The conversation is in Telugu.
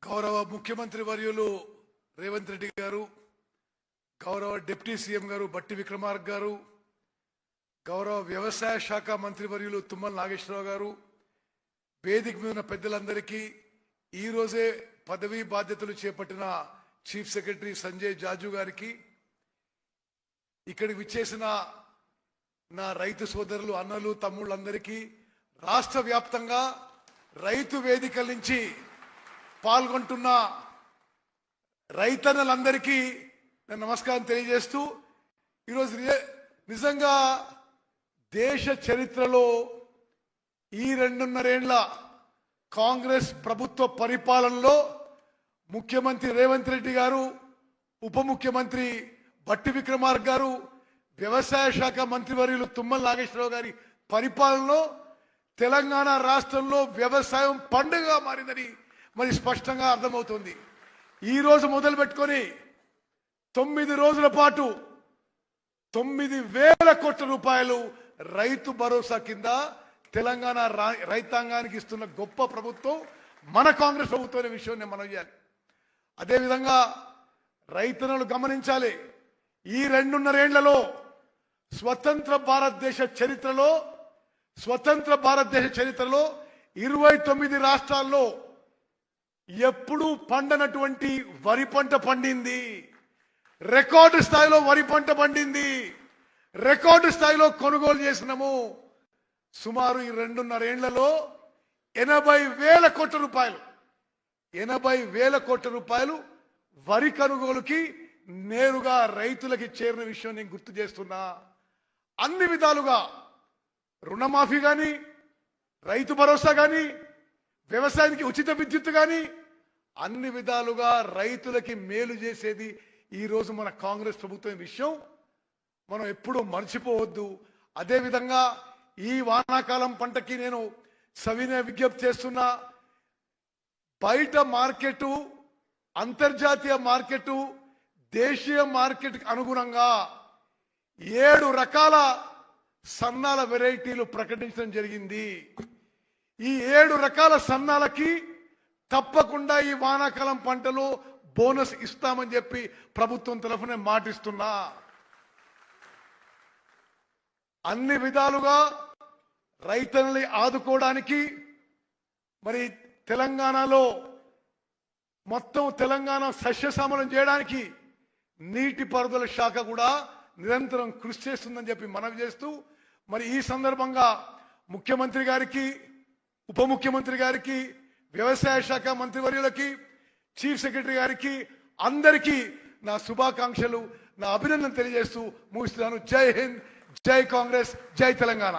గౌరవ ముఖ్యమంత్రి వర్యులు రేవంత్ రెడ్డి గారు, గౌరవ డిప్యూటీ సీఎం గారు బట్టి విక్రమార్క గారు, గౌరవ వ్యవసాయ శాఖ మంత్రి వర్యులు తుమ్మల నాగేశ్వరరావు గారు, వేదిక మీద ఉన్న పెద్దలందరికీ ఈ రోజే పదవీ బాధ్యతలు చేపట్టిన చీఫ్ సెక్రటరీ సంజయ్ జాజు గారికి, ఇక్కడికి విచ్చేసిన నా రైతు సోదరులు అన్నలు తమ్ముళ్ళందరికీ, రాష్ట్ర వ్యాప్తంగా రైతు వేదికల నుంచి పాల్గొంటున్న రైతన్నలందరికీ నేను నమస్కారం తెలియజేస్తూ, ఈరోజు నిజంగా దేశ చరిత్రలో ఈ 2.5 ఏళ్ల కాంగ్రెస్ ప్రభుత్వ పరిపాలనలో ముఖ్యమంత్రి రేవంత్ రెడ్డి గారు, ఉప ముఖ్యమంత్రి బట్టి విక్రమార్క గారు, వ్యవసాయ శాఖ మంత్రివర్యులు తుమ్మల నాగేశ్వరరావు గారి పరిపాలనలో తెలంగాణ రాష్ట్రంలో వ్యవసాయం పండుగగా మారిందని మరి స్పష్టంగా అర్థమవుతుంది. ఈ రోజు మొదలు పెట్టుకొని 9 రోజుల పాటు 9,000 కోట్ల రూపాయలు రైతు భరోసా కింద తెలంగాణ రైతాంగానికి ఇస్తున్న గొప్ప ప్రభుత్వం మన కాంగ్రెస్ ప్రభుత్వం అనే విషయం నేను మనం చేయాలి. అదేవిధంగా రైతన్నలు గమనించాలి, ఈ 2.5 ఏళ్లలో స్వతంత్ర భారతదేశ చరిత్రలో 29 రాష్ట్రాల్లో ఎప్పుడూ పండనటువంటి వరి పంట పండింది. రికార్డు స్థాయిలో వరి పంట పండింది. రికార్డు స్థాయిలో కొనుగోలు చేసినాము. సుమారు ఈ 2.5 ఏళ్లలో 80,000 కోట్ల రూపాయలు 80,000 కోట్ల రూపాయలు వరి కొనుగోలుకి నేరుగా రైతులకి చేరిన విషయం నేను గుర్తు చేస్తున్నా. అన్ని విధాలుగా రుణమాఫీ కానీ, రైతు భరోసా కానీ, వ్యవసాయానికి ఉచిత విద్యుత్ కానీ, అన్ని విధాలుగా రైతులకి మేలు చేసేది ఈ రోజు మన కాంగ్రెస్ ప్రభుత్వం విషయం మనం ఎప్పుడూ మర్చిపోవద్దు. అదేవిధంగా ఈ వానాకాలం పంటకి నేను సవినయ విజ్ఞప్తి చేస్తున్నా. బయట మార్కెట్, అంతర్జాతీయ మార్కెట్, దేశీయ మార్కెట్ అనుగుణంగా 7 రకాల సన్నాల వెరైటీలు ప్రకటించడం జరిగింది. ఈ 7 రకాల సన్నాలకి తప్పకుండా ఈ వానాకాలం పంటలో బోనస్ ఇస్తామని చెప్పి ప్రభుత్వం తరఫున మాటిస్తున్నా. అన్ని విధాలుగా రైతుల్ని ఆదుకోవడానికి మరి తెలంగాణలో మొత్తం తెలంగాణ సస్యశ్యామలం చేయడానికి నీటిపారుదల శాఖ కూడా నిరంతరం కృషి చేస్తుందని చెప్పి మనవి చేస్తూ, మరి ఈ సందర్భంగా ముఖ్యమంత్రి గారికి, ఉప ముఖ్యమంత్రి గారికి, వ్యవసాయ శాఖ మంత్రివర్యులకి, చీఫ్ సెక్రటరీ గారికి అందరికీ నా శుభాకాంక్షలు, నా అభినందన తెలియజేస్తూ ముగిస్తున్నాను. జై హింద్, జై కాంగ్రెస్, జై తెలంగాణ.